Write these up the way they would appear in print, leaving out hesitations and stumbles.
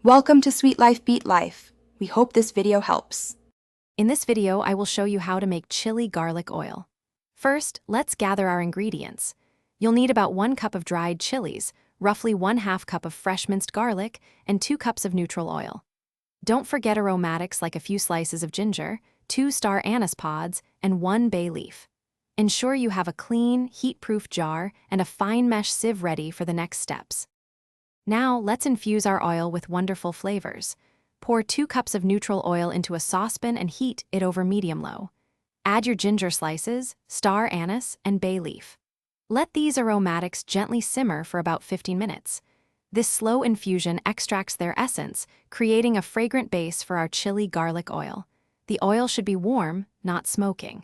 Welcome to Sweet Life Beat Life. We hope this video helps. In this video, I will show you how to make chili garlic oil. First, let's gather our ingredients. You'll need about 1 cup of dried chilies, roughly 1/2 cup of fresh minced garlic, and 2 cups of neutral oil. Don't forget aromatics like a few slices of ginger, 2 star anise pods, and 1 bay leaf. Ensure you have a clean, heat-proof jar and a fine mesh sieve ready for the next steps. Now, let's infuse our oil with wonderful flavors. Pour 2 cups of neutral oil into a saucepan and heat it over medium-low. Add your ginger slices, star anise, and bay leaf. Let these aromatics gently simmer for about 15 minutes. This slow infusion extracts their essence, creating a fragrant base for our chili garlic oil. The oil should be warm, not smoking.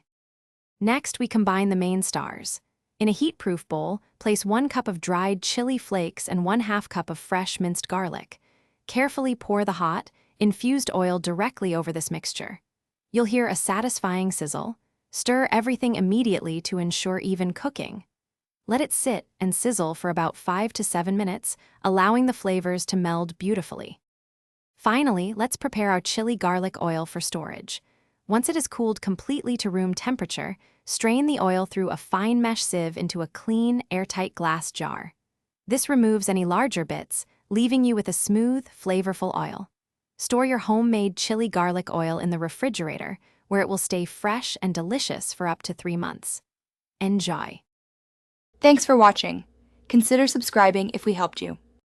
Next, we combine the main stars. In a heat-proof bowl, place 1 cup of dried chili flakes and 1/2 cup of fresh minced garlic. Carefully pour the hot, infused oil directly over this mixture. You'll hear a satisfying sizzle. Stir everything immediately to ensure even cooking. Let it sit and sizzle for about 5 to 7 minutes, allowing the flavors to meld beautifully. Finally, let's prepare our chili garlic oil for storage. Once it is cooled completely to room temperature, strain the oil through a fine mesh sieve into a clean, airtight glass jar. This removes any larger bits, leaving you with a smooth, flavorful oil. Store your homemade chili garlic oil in the refrigerator, where it will stay fresh and delicious for up to 3 months. Enjoy! Thanks for watching. Consider subscribing if we helped you.